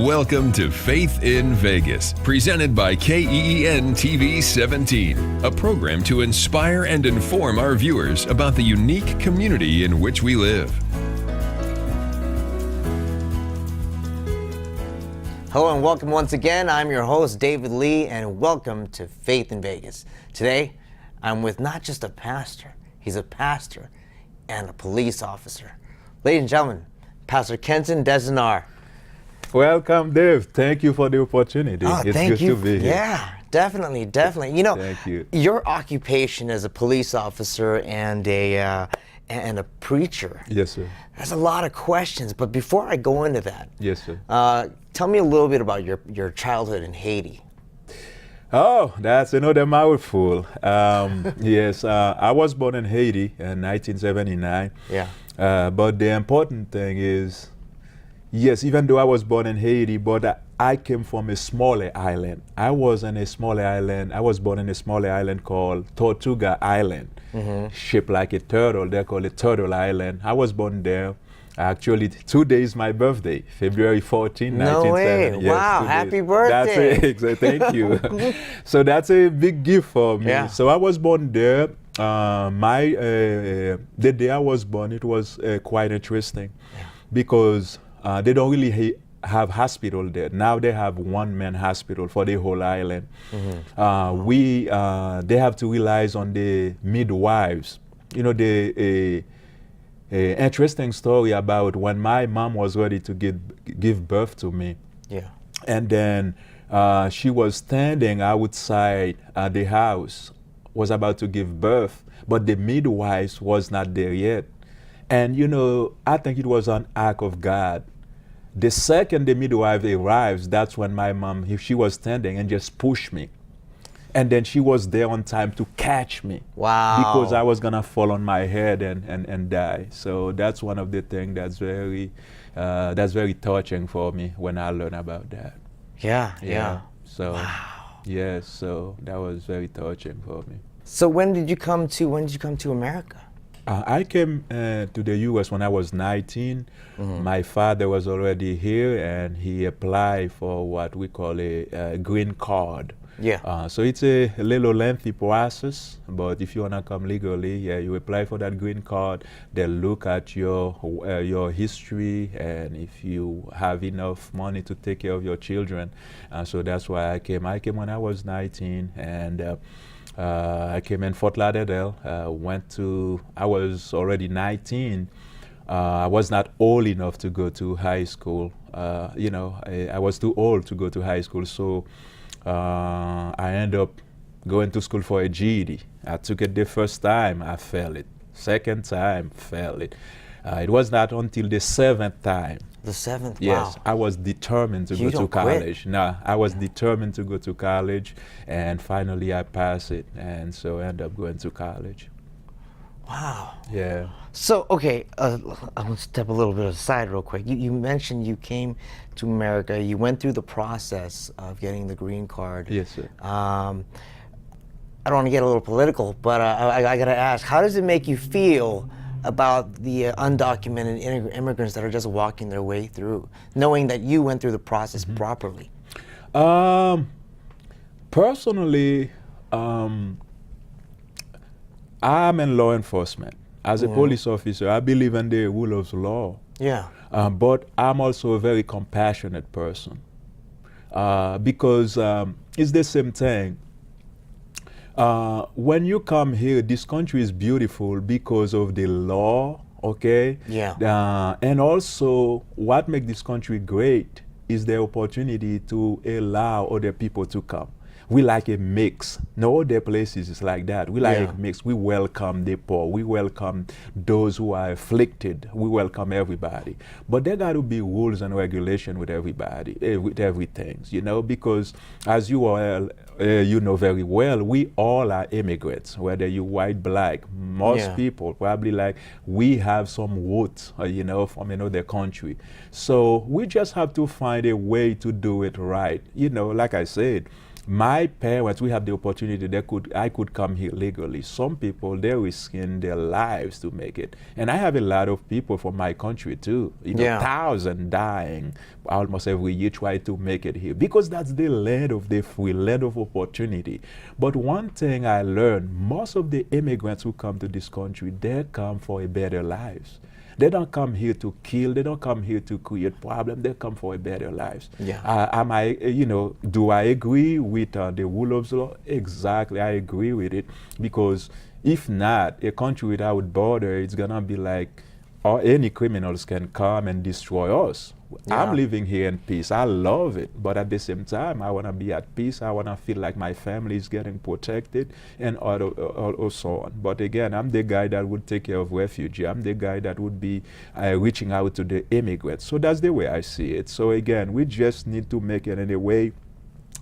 Welcome to Faith in Vegas, presented by KEEN TV 17, a program to inspire and inform our viewers about the unique community in which we live. Hello and welcome once again. I'm your host, David Lee, and welcome to Faith in Vegas. Today, I'm with not just a pastor, he's a pastor and a police officer. Ladies and gentlemen, Pastor KensonDesinor. Welcome, Dave. Thank you for the opportunity. Oh, it's thank good you. to be here. Yeah, definitely. You know, Thank you. Your occupation as a police officer and a preacher. Yes, sir. There's a lot of questions, but before I go into that, Yes, sir. Tell me a little bit about your childhood in Haiti. Oh, that's another mouthful. Yes, I was born in Haiti in 1979. Yeah. But the important thing is, yes, even though I was born in Haiti, but I came from a smaller island. I was in a smaller island. I was born in a smaller island called Tortuga Island, shaped like a turtle. They call it Turtle Island. I was born there. Actually, today is my birthday, February 14, No 1970. way. Yes, Wow, today. happy birthday. That's it. Thank you. So that's a big gift for me. Yeah. So I was born there. The day I was born, it was quite interesting because they don't really have hospital there. Now they have one-man hospital for the whole island. They have to rely on the midwives. You know, the interesting story about when my mom was ready to give birth to me. Yeah. And then she was standing outside the house, was about to give birth, but the midwife was not there yet. And you know, I think it was an act of God. The second the midwife arrives, that's when my mom, she was standing and just pushed me. And then she was there on time to catch me. Wow. Because I was gonna fall on my head and die. So that's one of the things that's very touching for me when I learned about that. Yeah. So, Wow. yes, so that was very touching for me. So when did you come to America? I came to the U.S. when I was 19. My father was already here, and he applied for what we call a green card. Yeah. So it's a little lengthy process, but if you want to come legally, you apply for that green card. They look at your history and if you have enough money to take care of your children. So that's why I came. I came when I was 19, and I came in Fort Lauderdale. I was already 19. I was not old enough to go to high school. I was too old to go to high school, so I ended up going to school for a GED. I took it the first time, I failed it. Second time, failed it. It was not until the seventh time. The seventh? Yes, Wow. I was determined to You go to don't quit. college. No, I was determined to go to college, and finally I passed it, and so I ended up going to college. Wow. Yeah. So, okay, I'm going to step a little bit aside real quick. You mentioned you came to America. You went through the process of getting the green card. Yes, sir. I don't want to get a little political, but I got to ask, how does it make you feel about the undocumented immigrants that are just walking their way through, knowing that you went through the process properly? Personally, I'm in law enforcement. As a police officer, I believe in the rule of law. Yeah. But I'm also a very compassionate person because it's the same thing. When you come here, this country is beautiful because of the law, okay? Yeah. And also, what makes this country great is the opportunity to allow other people to come. We like a mix. No other places is like that. We like a mix. We welcome the poor. We welcome those who are afflicted. We welcome everybody. But there got to be rules and regulation with everybody, with everything, you know, because as you know very well, we all are immigrants, whether you white, black. Most people probably we have some roots, from another country. So we just have to find a way to do it right. You know, like I said, my parents, we had the opportunity, I could come here legally. Some people, they're risking their lives to make it. And I have a lot of people from my country too, Yeah. thousands dying almost every year try to make it here, because that's the land of the free, land of opportunity. But one thing I learned, most of the immigrants who come to this country, they come for a better lives. They don't come here to kill. They don't come here to create problems. They come for a better lives. Yeah. Do I agree with the rule of law? Exactly, I agree with it. Because if not, a country without border, it's gonna be like, or any criminals can come and destroy us. Yeah. I'm living here in peace. I love it. But at the same time, I want to be at peace. I want to feel like my family is getting protected and so on. But again, I'm the guy that would take care of refugees. I'm the guy that would be reaching out to the immigrants. So that's the way I see it. So again, we just need to make it in a way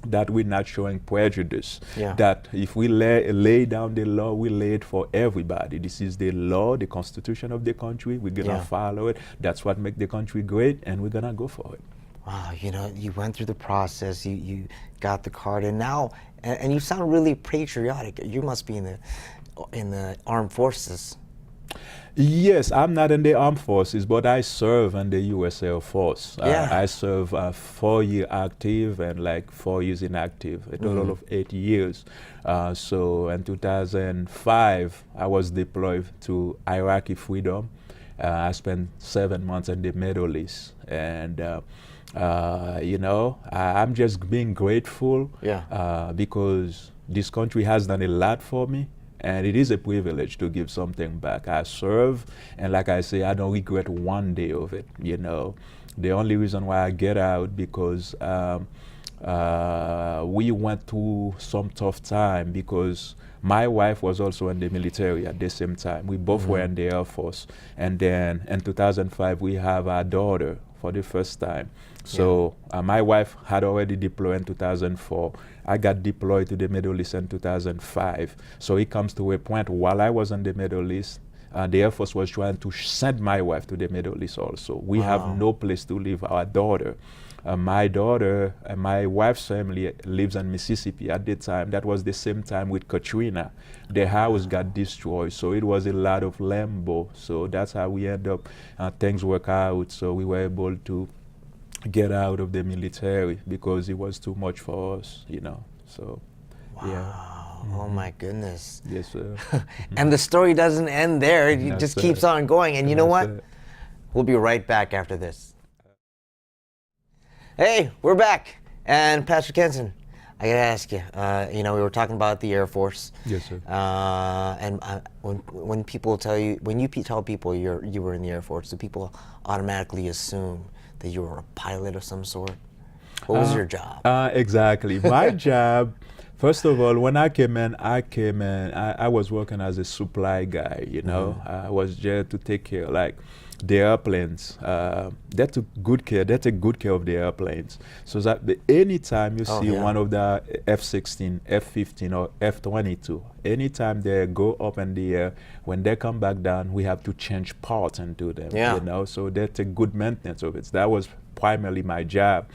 that we're not showing prejudice. Yeah. That if we lay down the law, we lay it for everybody. This is the law, the constitution of the country. We're gonna follow it. That's what makes the country great, and we're gonna go for it. Wow, you went through the process, you got the card, and now, and you sound really patriotic. You must be in the armed forces. Yes, I'm not in the armed forces, but I serve in the U.S. Air Force. Yeah. I serve 4 years active and like 4 years inactive, a total of 8 years. So in 2005, I was deployed to Iraqi freedom. I spent 7 months in the Middle East. And, I'm just being grateful because this country has done a lot for me. And it is a privilege to give something back. I serve, and like I say, I don't regret one day of it. The only reason why I get out because we went through some tough time, because my wife was also in the military at the same time. We both were in the Air Force. And then in 2005, we have our daughter for the first time. So my wife had already deployed in 2004. I got deployed to the Middle East in 2005. So it comes to a point while I was in the Middle East, the Air Force was trying to send my wife to the Middle East also. We have no place to leave our daughter. My daughter and my wife's family lives in Mississippi at the time. That was the same time with Katrina. The house got destroyed, so it was a lot of limbo. So that's how we end up, things work out. So we were able to get out of the military because it was too much for us, so Oh my goodness. Yes, sir. And the story doesn't end there. It just keeps on going. And you know what? We'll be right back after this. Hey, we're back. And Pastor Kenson, I gotta ask you, we were talking about the Air Force. Yes, sir. And when people tell you, when you tell people you were in the Air Force, do people automatically assume that you were a pilot of some sort? What was your job? Exactly. My job, first of all, when I came in, I was working as a supply guy, I was there to take care, like, the airplanes. They take good care of the airplanes. So that anytime you see one of the F-16, F-15, or F-22, anytime they go up in the air, when they come back down, we have to change parts and do them, so they take good maintenance of it. So that was primarily my job.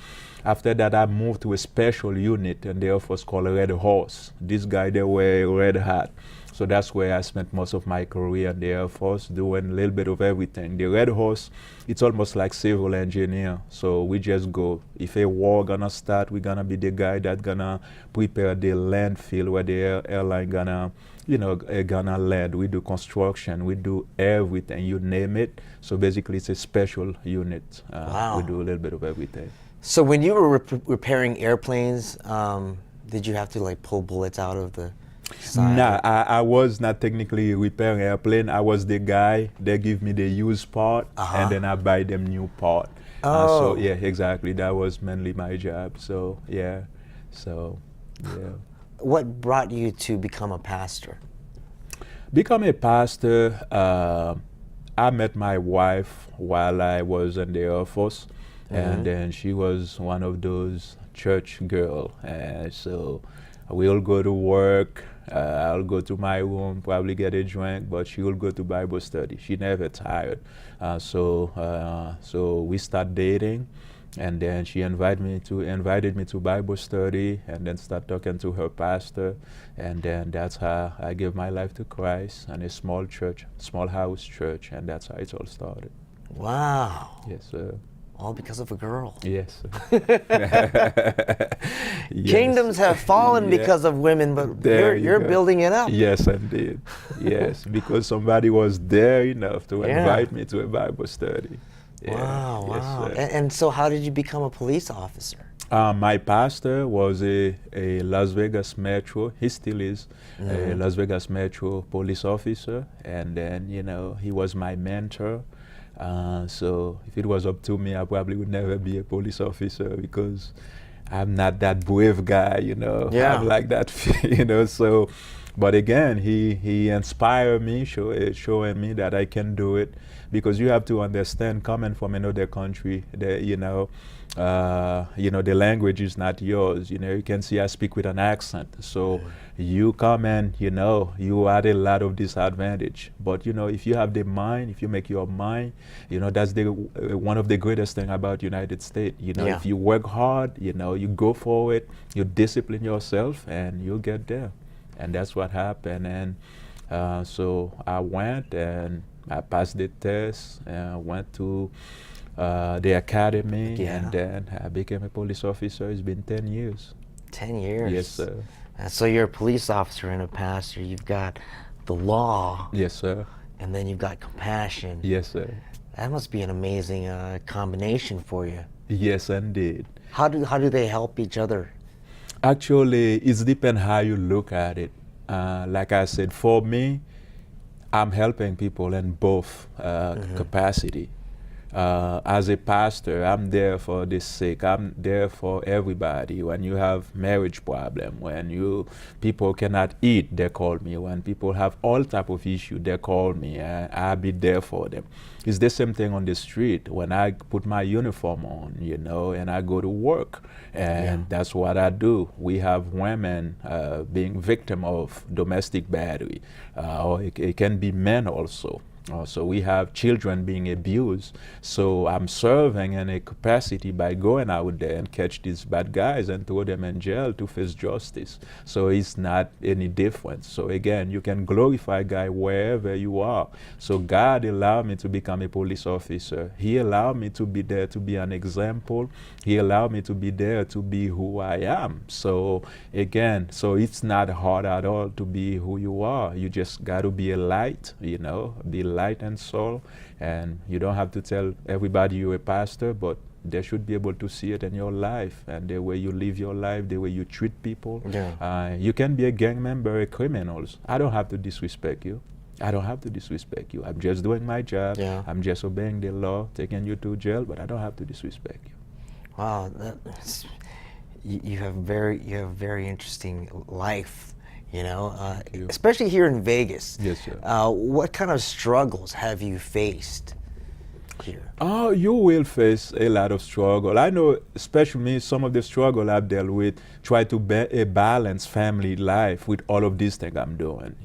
After that, I moved to a special unit in the Air Force called Red Horse. This guy, they wear a red hat. So that's where I spent most of my career in the Air Force, doing a little bit of everything. The Red Horse, it's almost like civil engineer. So we just go. If a war gonna start, we're gonna be the guy that gonna prepare the landfill where the airline gonna land. We do construction, we do everything, you name it. So basically, it's a special unit. We do a little bit of everything. So when you were repairing airplanes, did you have to like pull bullets out of the side? Nah, I was not technically repairing airplane. I was the guy. They give me the used part, and then I buy them new part. So yeah, exactly. That was mainly my job. So yeah. What brought you to become a pastor? Become a pastor, I met my wife while I was in the Air Force. And then she was one of those church girl. So we'll go to work. I'll go to my room, probably get a drink, but she will go to Bible study. She never tired. So we start dating. And then she invited me to Bible study, and then start talking to her pastor, and then that's how I gave my life to Christ in a small church, small house church, and that's how it all started. Wow. Yes, sir. All because of a girl. Yes. Yes. Kingdoms have fallen Yeah. because of women, but There you you're go. building it up. Yes, indeed. Yes, because somebody was there enough to Yeah. invite me to a Bible study. Yeah. Wow, Yes, wow. sir. And so how did you become a police officer? My pastor was a Las Vegas Metro. He still is a Las Vegas Metro police officer, and then he was my mentor. So if it was up to me, I probably would never be a police officer because I'm not that brave guy. Yeah. I'm like that. So, but again, he inspired me, showing me that I can do it, because you have to understand, coming from another country, that the language is not yours. You can see I speak with an accent. So you come and you add a lot of disadvantage. But if you have the mind, if you make your mind, that's the one of the greatest thing about United States. Yeah. If you work hard, you go for it, you discipline yourself, and you'll get there. And that's what happened. And so I went and I passed the test, and went to the academy, Yeah. and then I became a police officer. It's been 10 years. 10 years. Yes, sir. So you're a police officer and a pastor. You've got the law, Yes, sir. and then you've got compassion. Yes, sir. That must be an amazing combination for you. Yes, indeed. How do they help each other? Actually, it depends how you look at it. Like I said, for me, I'm helping people in both capacity. As a pastor, I'm there for the sick. I'm there for everybody. When you have marriage problem, when people cannot eat, they call me. When people have all type of issue, they call me. I'll be there for them. It's the same thing on the street. When I put my uniform on, and I go to work, and that's what I do. We have women being victim of domestic battery, or it can be men also. So we have children being abused. So I'm serving in a capacity by going out there and catch these bad guys and throw them in jail to face justice. So it's not any different. So again, you can glorify God wherever you are. So God allowed me to become a police officer. He allowed me to be there to be an example. He allowed me to be there to be who I am. So again, so it's not hard at all to be who you are. You just got to be a light, be light and soul, and you don't have to tell everybody you're a pastor, but they should be able to see it in your life, and the way you live your life, the way you treat people. Yeah. You can be a gang member, a criminal. I don't have to disrespect you. I don't have to disrespect you. I'm just doing my job. Yeah. I'm just obeying the law, taking you to jail, but I don't have to disrespect you. Wow, you have very interesting life. Especially here in Vegas. Yes, sir. What kind of struggles have you faced here? Oh, you will face a lot of struggle. I know, especially me, some of the struggle I've dealt with, try to balance family life with all of these things I'm doing,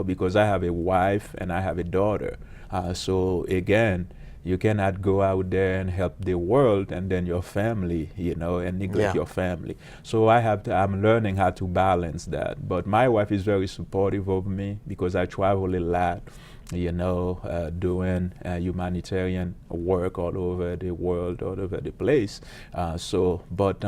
because I have a wife and I have a daughter. So again, you cannot go out there and help the world and then your family, and neglect your family. So I'm learning how to balance that. But my wife is very supportive of me because I travel a lot, doing humanitarian work all over the world, all over the place. But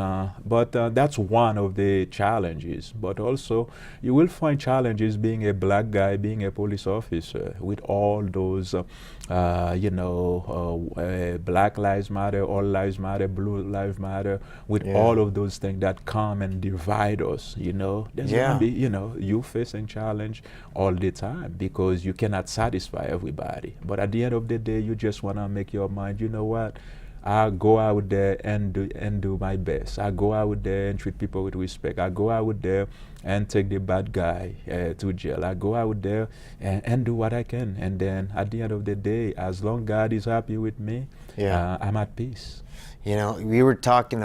that's one of the challenges. But also, you will find challenges being a black guy, being a police officer, with all those, Black Lives Matter, All Lives Matter, Blue Lives Matter, with all of those things that come and divide us. There's gonna be, you facing challenge all the time because you cannot satisfy everybody. But at the end of the day, you just wanna make your mind, you know what? I go out there and do my best. I go out there and treat people with respect. I go out there and take the bad guy to jail. I go out there and do what I can. And then at the end of the day, as long God is happy with me, I'm at peace. We were talking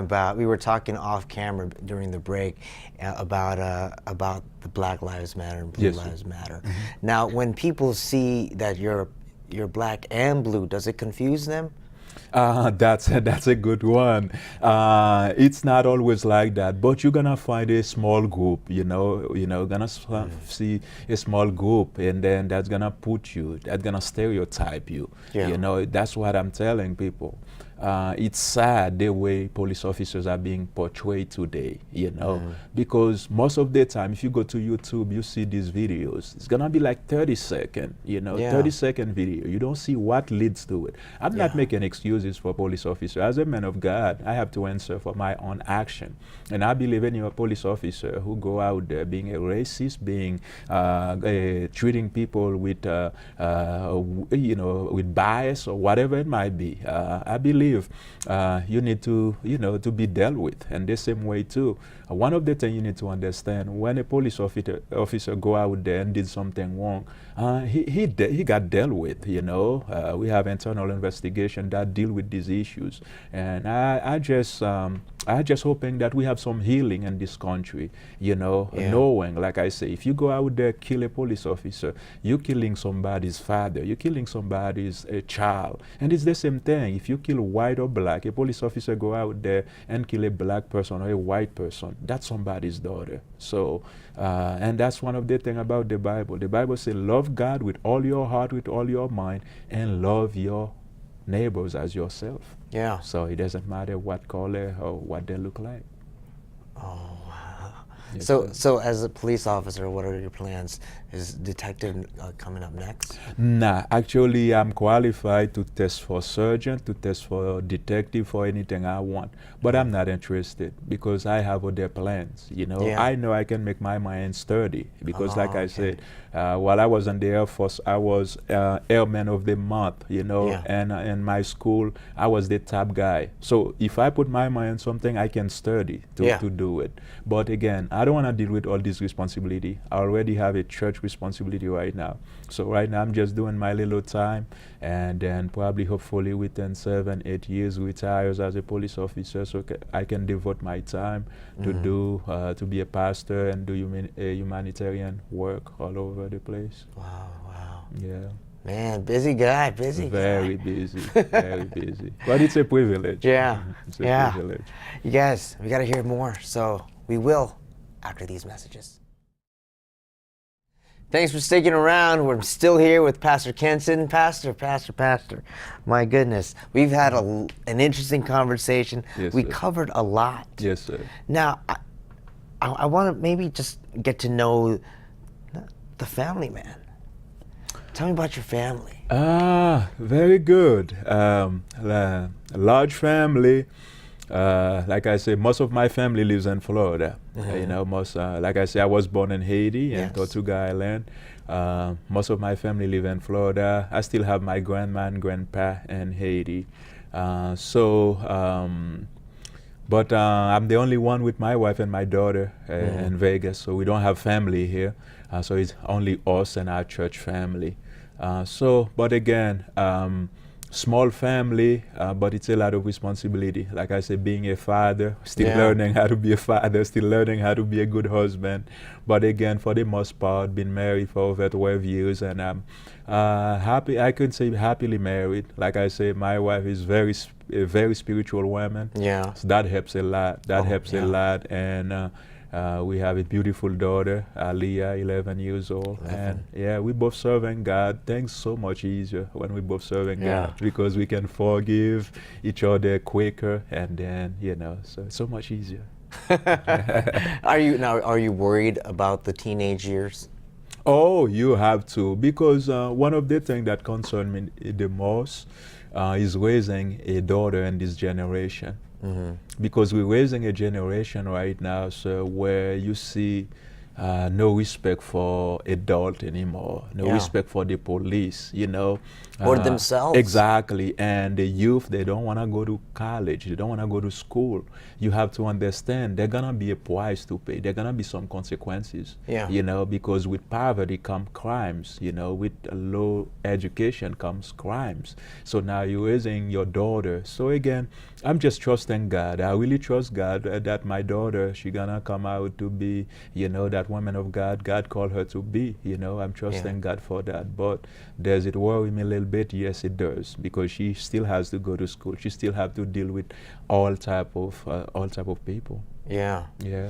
off camera during the break about the Black Lives Matter and Blue Lives Matter. Mm-hmm. Now, when people see that you're black and blue, does it confuse them? That's a good one. It's not always like that, but you're gonna find a small group. See a small group, and then that's gonna put you. That's gonna stereotype you. Yeah. That's what I'm telling people. It's sad the way police officers are being portrayed today, because most of the time, if you go to YouTube, you see these videos. It's gonna be like 30-second, 30-second video. You don't see what leads to it. I'm not making excuses for police officers. As a man of God, I have to answer for my own action, and I believe any police officer who go out there being a racist, being treating people with with bias or whatever it might be. I believe you need to to be dealt with, and the same way too. One of the things you need to understand, when a police officer go out there and did something wrong, he got dealt with. We have internal investigation that deal with these issues, and I just hoping that we have some healing in this country. Knowing, like I say, if you go out there kill a police officer, you're killing somebody's father, you're killing somebody's child, and it's the same thing. If you kill white or black, a police officer go out there and kill a black person or a white person, that's somebody's daughter. So, and that's one of the things about the Bible. The Bible says, love God with all your heart, with all your mind, and love your neighbors as yourself. Yeah. So it doesn't matter what color or what they look like. Oh, wow. Yes, So as a police officer, what are your plans? Is detective coming up next? Nah, actually, I'm qualified to test for surgeon, to test for detective, for anything I want. But I'm not interested because I have other plans. Yeah. I know I can make my mind sturdy because, like I said, while I was in the Air Force, I was Airman of the Month. And in my school, I was the top guy. So if I put my mind on something, I can sturdy to do it. But again, I don't want to deal with all this responsibility. I already have a church responsibility right now. So right now I'm just doing my little time, and then probably hopefully within 7-8 years retires as a police officer, so I can devote my time to do to be a pastor and do humanitarian work all over the place. Wow. Yeah. Man, busy guy, Very busy, very busy. But it's a privilege. Yeah. It's a privilege. You guys, we got to hear more, so we will after these messages. Thanks for sticking around. We're still here with Pastor Kenson. Pastor. My goodness. We've had an interesting conversation. Yes, we sir. covered a lot. Yes, sir. Now, I want to maybe just get to know the family, man. Tell me about your family. Very good. A large family. Like I said, most of my family lives in Florida. Like I said, I was born in Haiti in Tortuga Island. Most of my family live in Florida. I still have my grandma and grandpa in Haiti. But I'm the only one with my wife and my daughter in Vegas, so we don't have family here. So it's only us and our church family. But again, small family, but it's a lot of responsibility. Like I said, being a father, still learning how to be a father, still learning how to be a good husband. But again, for the most part, been married for over 12 years, and I'm happy. I could say happily married. Like I say, my wife is a very spiritual woman. Yeah. So that helps a lot. That helps a lot, and we have a beautiful daughter, Aliyah, 11 years old. 11. And we both serving God. Things so much easier when we both serving God, because we can forgive each other quicker, and then, so much easier. Are you worried about the teenage years? Oh, you have to, because one of the things that concern me the most is raising a daughter in this generation. Because we're raising a generation right now, so where you see no respect for adult anymore, no respect for the police, Or themselves. Exactly. And the youth, they don't want to go to college, they don't want to go to school. You have to understand, there's gonna be a price to pay, there's gonna be some consequences. Because with poverty come crimes, with low education comes crimes. So now you're raising your daughter. So again, I'm just trusting God. I really trust God that my daughter, she's gonna come out to be, that that woman of God, God called her to be. I'm trusting God for that. But does it worry me a little bit? Yes, it does, because she still has to go to school. She still have to deal with all type of people. Yeah. Yeah.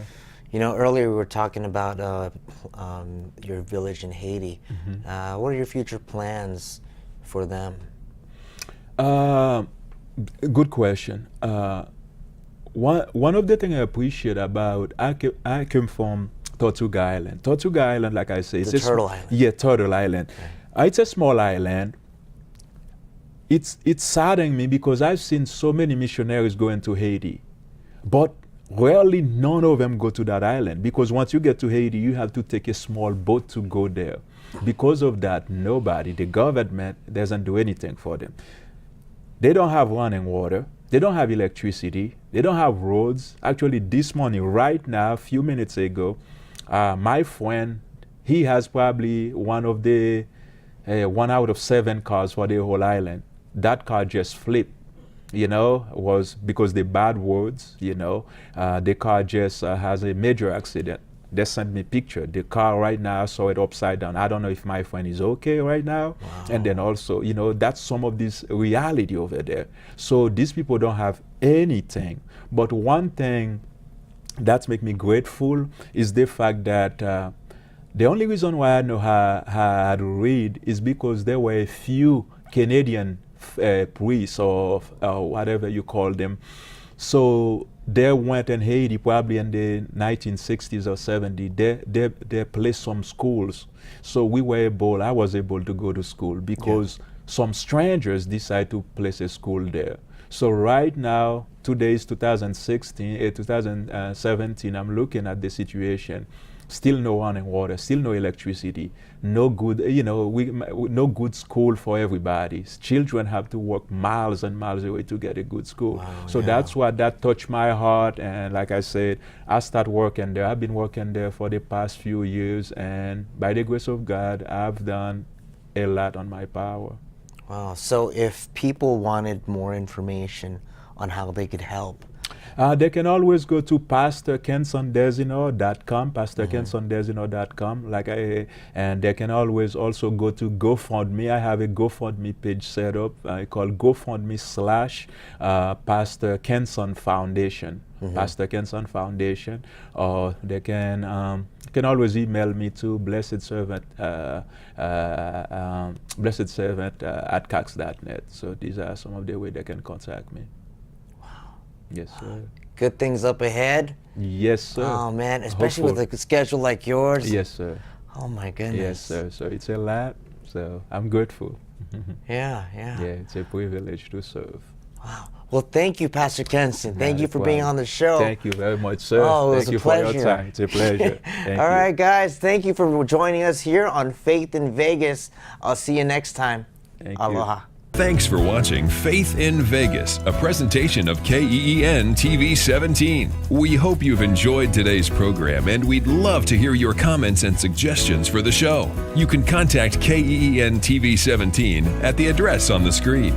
Earlier we were talking about your village in Haiti. What are your future plans for them? Good question. One of the things I appreciate about, I came from Tortuga Island. Tortuga Island, like I say, it's a Turtle Island. Yeah, Turtle Island. Okay. It's a small island. It's saddening me because I've seen so many missionaries going to Haiti, but rarely none of them go to that island, because once you get to Haiti, you have to take a small boat to go there. Because of that, the government doesn't do anything for them. They don't have running water. They don't have electricity. They don't have roads. Actually, this morning, right now, a few minutes ago, my friend, he has probably one out of 7 cars for the whole island. That car just flipped. Was because the bad roads, the car just has a major accident. They sent me picture. The car right now, I saw it upside down. I don't know if my friend is okay right now. Wow. And then also, that's some of this reality over there. So these people don't have anything. But one thing that's make me grateful is the fact that the only reason why I know how to read is because there were a few Canadian priests or whatever you call them. So they went in Haiti probably in the 1960s or 70s. They placed some schools. So I was able to go to school because some strangers decided to place a school there. So right now, today is 2017, I'm looking at the situation. Still no running water, still no electricity, no good, no good school for everybody. Children have to walk miles and miles away to get a good school. Wow, so that's what that touched my heart. And like I said, I started working there. I've been working there for the past few years, and by the grace of God, I've done a lot on my power. Wow. So if people wanted more information on how they could help, they can always go to KensonDesinor.com, KensonDesinor.com, and they can always also go to GoFundMe. I have a GoFundMe page set up called GoFundMe / Pastor Kenson Foundation, Pastor Kenson Foundation, or they can always email me to blessedservant at cax.net. So these are some of the ways they can contact me. Yes, sir. Good things up ahead. Yes, sir. Oh, man, especially with a schedule like yours. Yes, sir. Oh, my goodness. Yes, sir. So it's a lot. So I'm grateful. Yeah. Yeah, it's a privilege to serve. Wow. Well, thank you, Pastor Kenson. Thank you for being on the show. Thank you very much, sir. Oh, it was thank you pleasure. for your time. It's a pleasure. Thank All you. right, guys. Thank you for joining us here on Faith in Vegas. I'll see you next time. Thank Aloha. you. Thanks for watching Faith in Vegas, a presentation of KEEN TV 17. We hope you've enjoyed today's program, and we'd love to hear your comments and suggestions for the show. You can contact KEEN TV 17 at the address on the screen.